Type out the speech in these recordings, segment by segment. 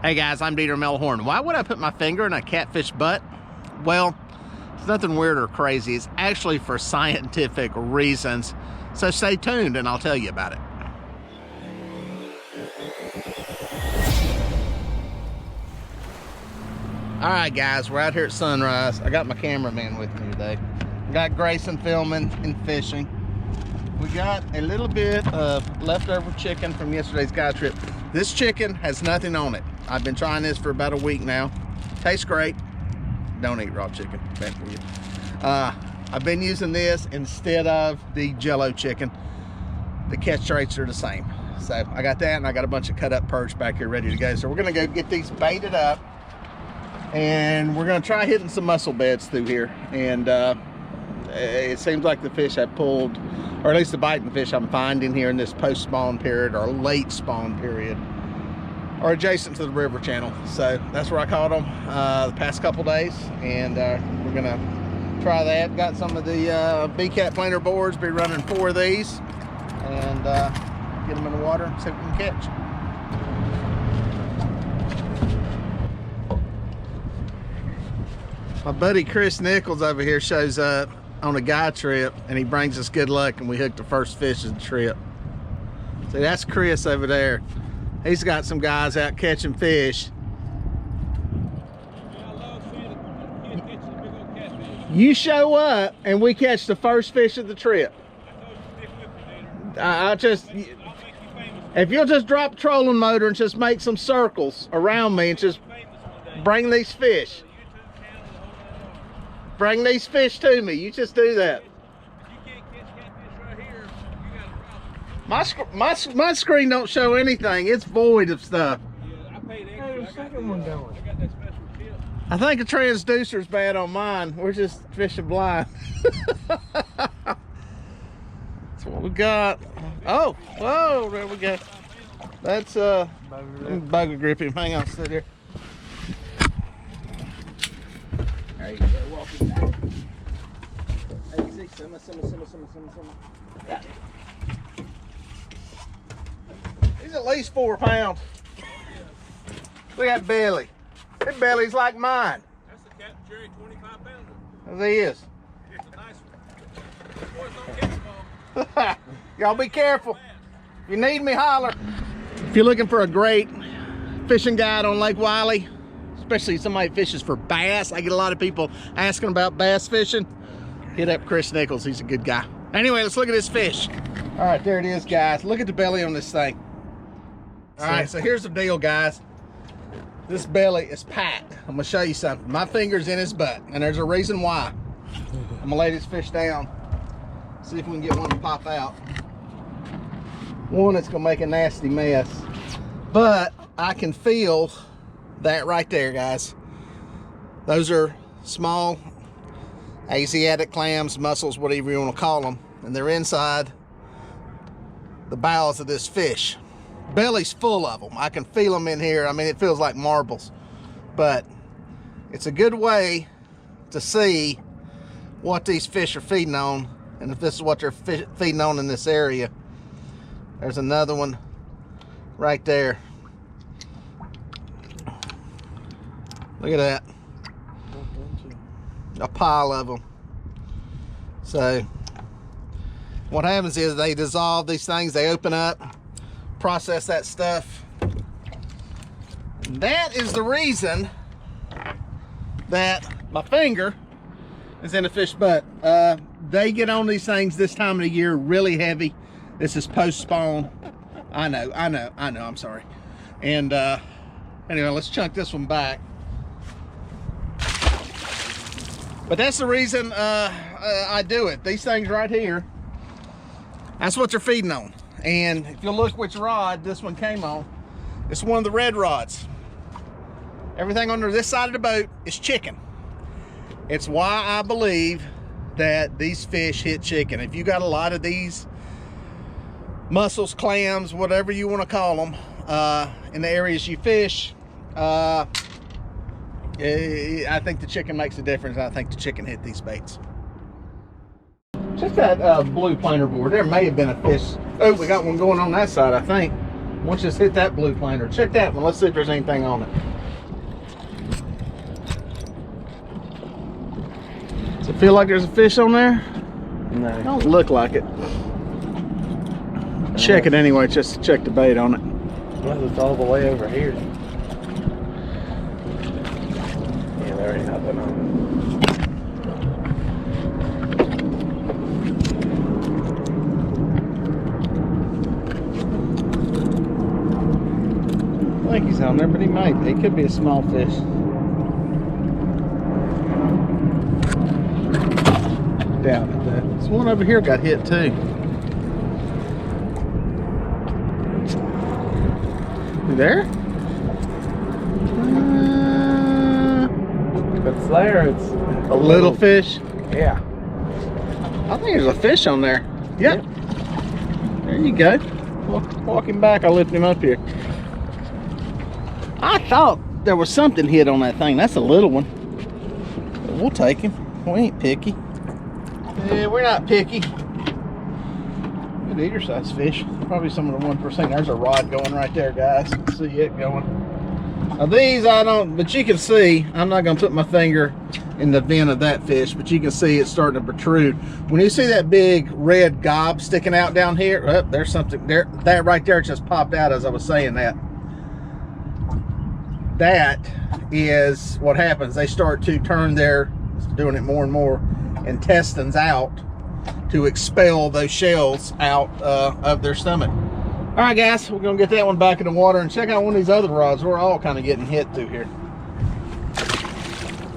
Hey guys, I'm Melhorn. Why would I put my finger in a catfish butt? Well, it's nothing weird or crazy. It's actually for scientific reasons. So stay tuned and I'll tell you about it. All right guys, we're out here at sunrise. I got my cameraman with me today. Got Grayson filming and fishing. We got a little bit of leftover chicken from yesterday's guy trip. This chicken has nothing on it. I've been trying this for about a week now. Tastes great. Don't eat raw chicken, bad for you. I've been using this instead of the Jello chicken. The catch rates are the same. So I got that, and I got a bunch of cut up perch back here ready to go. So we're gonna go get these baited up, and we're gonna try hitting some mussel beds through here. And it seems like the fish have pulled, or at least the biting fish I'm finding here in this post-spawn period or late spawn period, are adjacent to the river channel. So that's where I caught them the past couple days, and we're gonna try that. Got some of the B-Cat planer boards, be running 4 of these, and get them in the water and see what we can catch. My buddy Chris Nichols over here shows up on a guy trip, and he brings us good luck, and we hooked the first fish of the trip. See, that's Chris over there. He's got some guys out catching fish. You show up and we catch the first fish of the trip. If you'll just drop a trolling motor and just make some circles around me and just bring these fish. Bring these fish to me. You just do that. My screen don't show anything. It's void of stuff. Yeah, I paid extra. Second one going. I got that special tip. I think a transducer's bad on mine. We're just fishing blind. That's what we got. Oh, whoa, there we go. That's bugger grip him. Hang on, sit here. There you go, walking back. Easy, simmer. Got it. He's at least 4 pounds. Look at that belly. That belly's like mine. That's a Captain Jerry 25 pounder. As he is. It's a nice one. Boys don't catch them. Y'all be careful. If you need me, holler. If you're looking for a great fishing guide on Lake Wiley, especially somebody that fishes for bass, I get a lot of people asking about bass fishing. Hit up Chris Nichols. He's a good guy. Anyway, let's look at this fish. All right, there it is, guys. Look at the belly on this thing. All right, so here's the deal, guys. This belly is packed. I'm gonna show you something. My finger's in his butt, and there's a reason why. I'm gonna lay this fish down, see if we can get one to pop out. One that's gonna make a nasty mess, but I can feel that right there, guys. Those are small asiatic clams, mussels, whatever you want to call them, and they're inside the bowels of this fish. Belly's full of them. I can feel them in here. I mean, it feels like marbles, but it's a good way to see what these fish are feeding on, and if this is what they're feeding on in this area. There's another one right there. Look at that. A pile of them. So what happens is they dissolve these things, they open up, process that stuff. And that is the reason that my finger is in a fish butt. They get on these things this time of the year really heavy. This is post spawn. I know, I'm sorry. And anyway, let's chunk this one back. But that's the reason I do it. These things right here, that's what they're feeding on. And if you look which rod this one came on, it's one of the red rods. Everything under this side of the boat is chicken. It's why I believe that these fish hit chicken. If you got a lot of these mussels, clams, whatever you want to call them, in the areas you fish, I think the chicken makes a difference. I think the chicken hit these baits. Check that blue planer board. There may have been a fish. Oh, we got one going on that side, I think. Once you just hit that blue planer, check that one. Let's see if there's anything on it. Does it feel like there's a fish on there? No. Don't look like it. Check it anyway, just to check the bait on it. Well, it's all the way over here. Yeah, there ain't nothing on it. I think he's on there, but he might be. It could be a small fish. Doubt it though. This one over here got hit too. You there? If it's there, it's A little fish? Yeah. I think there's a fish on there. Yep. There you go. Walk him back. I'll lift him up here. I thought there was something hit on that thing. That's a little one. But we'll take him. We ain't picky. Yeah, we're not picky. Good eater size fish. Probably some of the 1%. There's a rod going right there, guys. You can see it going. Now these I don't, but you can see, I'm not gonna put my finger in the vent of that fish, but you can see it's starting to protrude. When you see that big red gob sticking out down here, oh, there's something there. That right there just popped out as I was saying that. That is what happens. They start to turn their, doing it more and more, intestines out to expel those shells out of their stomach. All right, guys, we're gonna get that one back in the water and check out one of these other rods. We're all kind of getting hit through here.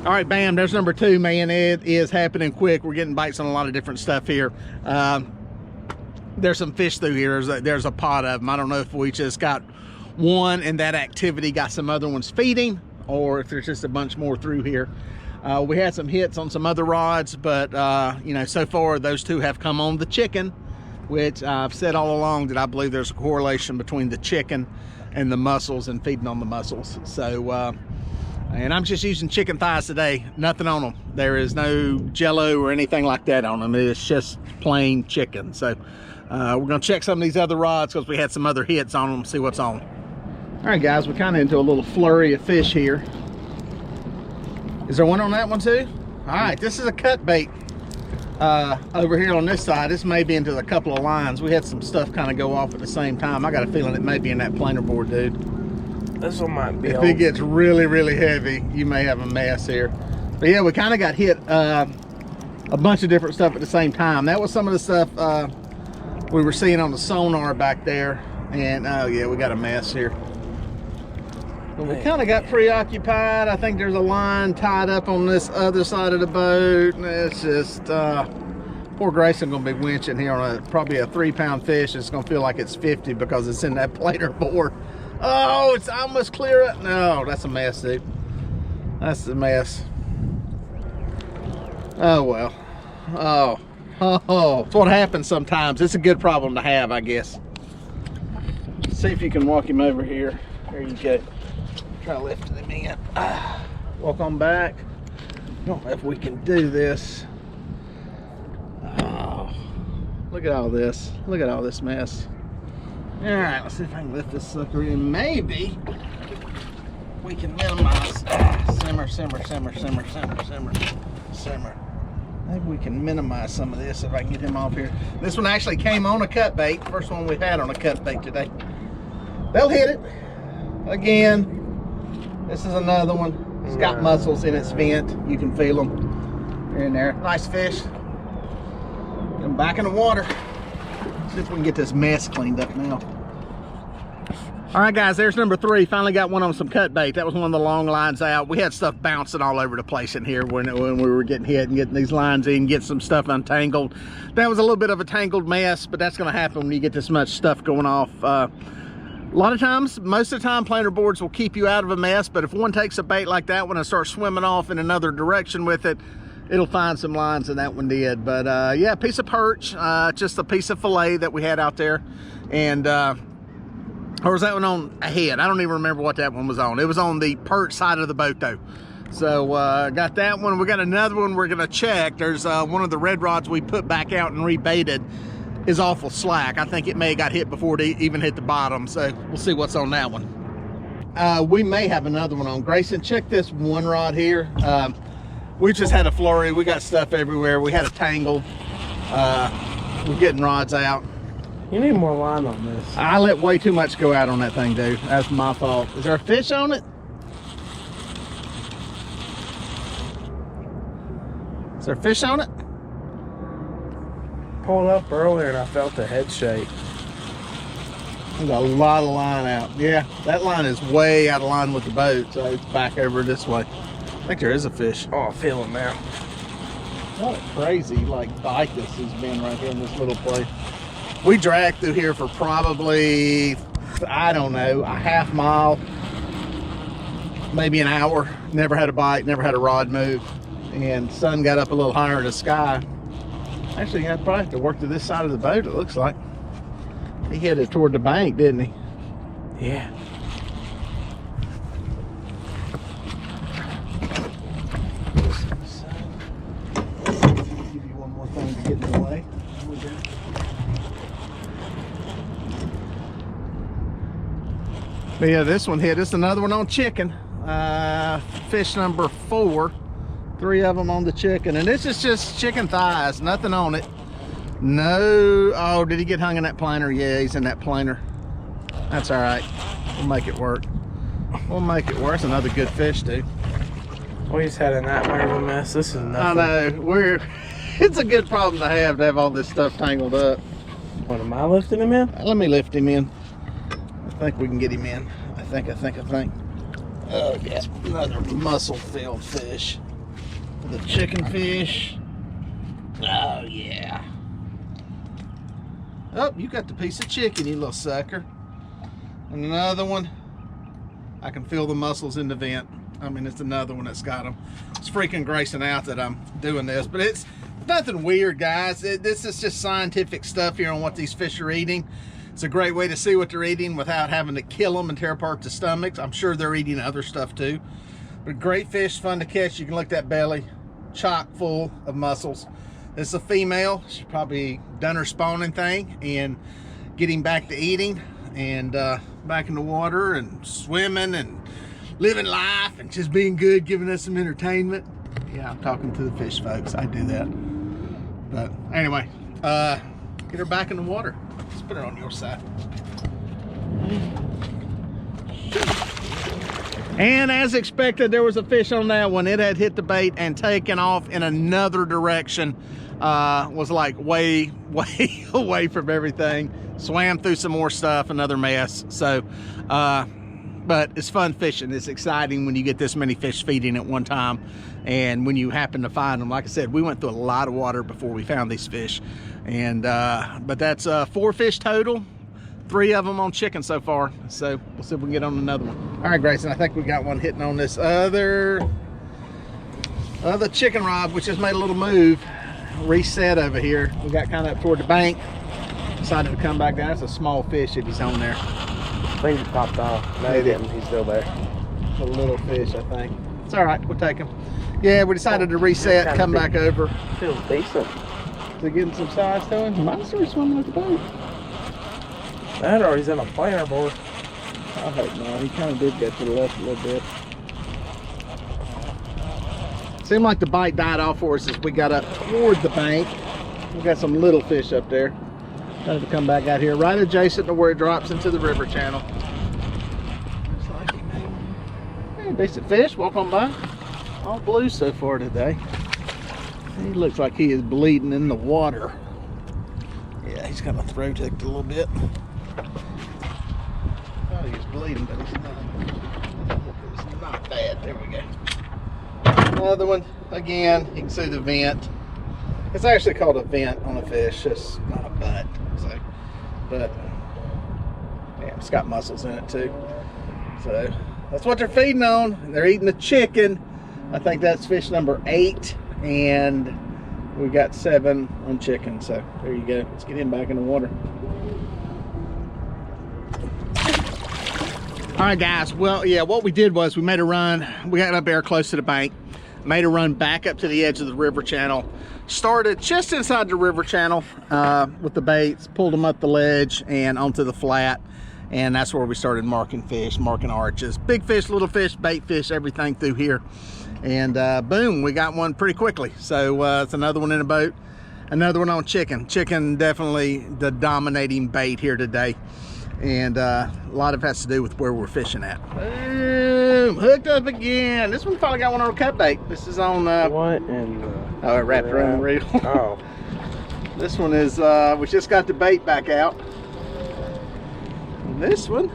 All right, bam, there's number 2, man. It is happening quick. We're getting bites on a lot of different stuff here. There's some fish through here. There's a pot of them. I don't know if we just got one and that activity got some other ones feeding, or if there's just a bunch more through here. We had some hits on some other rods, but you know, so far those 2 have come on the chicken, which I've said all along that I believe there's a correlation between the chicken and the mussels and feeding on the mussels. So and I'm just using chicken thighs today, nothing on them. There is no jello or anything like that on them. It's just plain chicken. So we're gonna check some of these other rods because we had some other hits on them, see what's on. All right, guys, we're kind of into a little flurry of fish here. Is there one on that one too? All right, this is a cut bait over here on this side. This may be into a couple of lines. We had some stuff kind of go off at the same time. I got a feeling it may be in that planer board, dude. This one might be. If it gets really, really heavy, you may have a mess here. But yeah, we kind of got hit a bunch of different stuff at the same time. That was some of the stuff we were seeing on the sonar back there. And oh yeah, we got a mess here. But we kind of got preoccupied. I think there's a line tied up on this other side of the boat. And it's just, poor Grayson gonna be winching here on probably a 3-pound fish. It's gonna feel like it's 50 because it's in that planer board. Oh, it's almost clear. No, that's a mess, dude. That's a mess. Oh, well. Oh, it's what happens sometimes. It's a good problem to have, I guess. See if you can walk him over here. There you go. Try lifting him in. Walk on back. I don't know if we can do this. Oh, look at all this. Look at all this mess. All right, let's see if I can lift this sucker in. Maybe we can minimize. Simmer, simmer, simmer, simmer, simmer, simmer, simmer. Maybe we can minimize some of this if I can get him off here. This one actually came on a cut bait. First one we've had on a cut bait today. They'll hit it again. This is another one. It's got mussels in its vent. You can feel them. They're in there. Nice fish. Get them back in the water. See if we can get this mess cleaned up now. All right, guys, there's number 3. Finally got one on some cut bait. That was one of the long lines out. We had stuff bouncing all over the place in here when we were getting hit and getting these lines in, getting some stuff untangled. That was a little bit of a tangled mess, but that's going to happen when you get this much stuff going off. A lot of times, most of the time, planer boards will keep you out of a mess, but if one takes a bait like that one and starts swimming off in another direction with it, it'll find some lines, and that one did. But yeah, piece of perch, just a piece of fillet that we had out there. And or was that one on a head? I don't even remember what that one was on. It was on the perch side of the boat though. So got that one. We got another one we're gonna check. There's one of the red rods we put back out and rebaited. is awful slack. I think it may have got hit before it even hit the bottom, so we'll see what's on that one. We may have another one on. Grayson, check this one rod here. We just had a flurry. We got stuff everywhere. We had a tangle. We're getting rods out. You need more line on this. I let way too much go out on that thing, dude. That's my fault. Is there a fish on it? Is there a fish on it? Pulled up earlier and I felt the head shake. There's a lot of line out. Yeah, that line is way out of line with the boat, so it's back over this way. I think there is a fish. Oh, I feel him now. What a crazy like bite this has been right here in this little place. We dragged through here for probably, I don't know, a half mile, maybe an hour. Never had a bite, never had a rod move. And sun got up a little higher in the sky. Actually, I'd probably have to work to this side of the boat, it looks like. He headed toward the bank, didn't he? Yeah. Give you one more thing to get in the way. But yeah, this one hit. This is another one on chicken. Fish number 4. 3 of them on the chicken, and this is just chicken thighs, nothing on it. No. Oh, did he get hung in that planer? Yeah, he's in that planer. That's all right. We'll make it work. We'll make it work. It's another good fish, dude. We just had a nightmare of a mess. This is nothing. I know. It's a good problem to have all this stuff tangled up. What, am I lifting him in? Let me lift him in. I think we can get him in. I think. Oh, yeah. Another mussel-filled fish. The chicken fish. Oh, yeah. Oh, you got the piece of chicken, you little sucker. And another one. I can feel the mussels in the vent. I mean, it's another one that's got them. It's freaking Grayson out that I'm doing this, but it's nothing weird, guys. This is just scientific stuff here on what these fish are eating. It's a great way to see what they're eating without having to kill them and tear apart the stomachs. I'm sure they're eating other stuff too. But great fish, fun to catch. You can look at that belly, chock full of mussels. This is a female. She's probably done her spawning thing and getting back to eating and back in the water and swimming and living life and just being good, giving us some entertainment. Yeah, I'm talking to the fish folks. I do that. But anyway, get her back in the water. Let's put her on your side. And as expected, there was a fish on that one. It had hit the bait and taken off in another direction. Was like way away from everything. Swam through some more stuff, another mess. So, but it's fun fishing. It's exciting when you get this many fish feeding at one time. And when you happen to find them, like I said, we went through a lot of water before we found these fish. And, but that's 4 fish total. 3 of them on chicken so far. So we'll see if we can get on another one. All right, Grayson, I think we got one hitting on this other chicken rod, which just made a little move. Reset over here. We got kind of up toward the bank. Decided to come back down. It's a small fish if he's on there. I think he popped off. No, he didn't. He's still there. It's a little fish, I think. It's all right. We'll take him. Yeah, we decided to reset, come back over. Feels decent. So getting some size to him. He might have started swimming with the boat. That or he's in a planer board. I hope not. He kind of did get to the left a little bit. Seemed like the bite died off for us as we got up toward the bank. We got some little fish up there. Trying to come back out here, right adjacent to where it drops into the river channel. Looks like he made, hey, decent fish. Walk on by. All blue so far today. He looks like he is bleeding in the water. Yeah, he's got a throat ticked a little bit. Oh, he's bleeding, but he's not bad. There we go. Another one. Again, you can see the vent. It's actually called a vent on a fish, just not a butt. So, but yeah, it's got mussels in it too. So that's what they're feeding on. They're eating the chicken. I think that's fish number 8, and we got 7 on chicken. So there you go. Let's get him back in the water. All right, guys. Well, yeah, what we did was we made a run. We got up there close to the bank, made a run back up to the edge of the river channel, Started just inside the river channel with the baits, pulled them up the ledge and onto the flat, and that's where we started marking fish, marking arches. Big fish, little fish, bait fish, everything through here. And boom, we got one pretty quickly. So it's another one in a boat, another one on chicken. Chicken definitely the dominating bait here today. And a lot of it has to do with where we're fishing at. Boom, hooked up again. This one probably got one on cut bait. This is on what in the... Oh, it wrapped around the reel. Oh. This one is, we just got the bait back out. And this one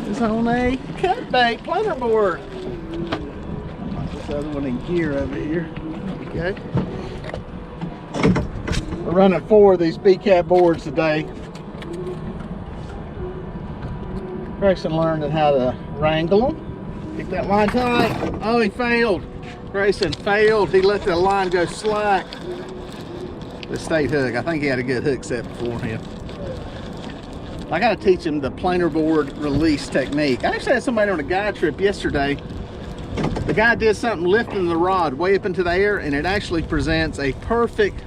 is on a cut bait planer board. This other one in gear over here. Okay. We're running 4 of these B-cap boards today. Grayson learned how to wrangle them. Keep that line tight. Oh, he failed. Grayson failed. He let the line go slack. The state hook. I think he had a good hook set beforehand. I got to teach him the planer board release technique. I actually had somebody on a guide trip yesterday. The guy did something lifting the rod way up into the air, and it actually presents a perfect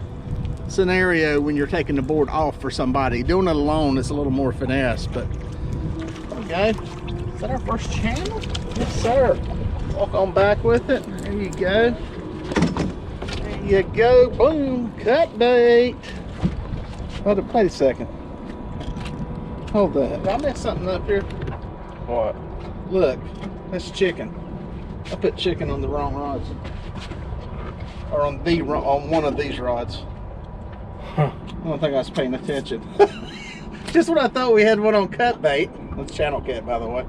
scenario when you're taking the board off for somebody. Doing it alone, it's a little more finesse, but okay. Is that our first channel? Yes, sir. Walk on back with it. There you go. There you go. Boom. Cut bait. Hold it. Wait a second. Hold that. Did I mess something up here? What? Look. That's chicken. I put chicken on the wrong rods. Or on one of these rods. Huh. I don't think I was paying attention. Just when I thought we had one on cut bait. That's channel cat, by the way.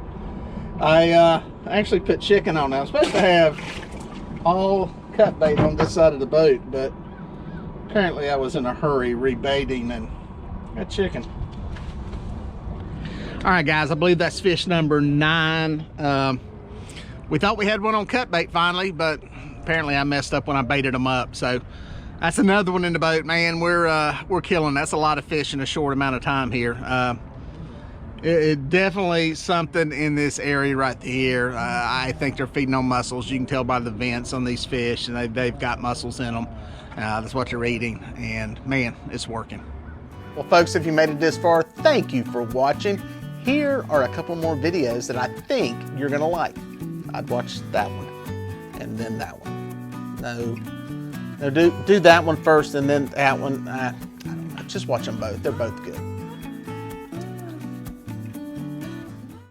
I actually put chicken on there. I'm supposed to have all cut bait on this side of the boat, but apparently I was in a hurry rebaiting and got chicken. All right, guys, I believe that's fish number 9. We thought we had one on cut bait finally, but apparently I messed up when I baited them up. So that's another one in the boat, man. We're killing. That's a lot of fish in a short amount of time here. It definitely something in this area right here. I think they're feeding on mussels. You can tell by the vents on these fish, and they've got mussels in them. That's what they're eating, and man, it's working. Well, folks, if you made it this far, thank you for watching. Here are a couple more videos that I think you're gonna like. I'd watch that one, and then that one. No, do that one first, and then that one. I don't know. Just watch them both. They're both good.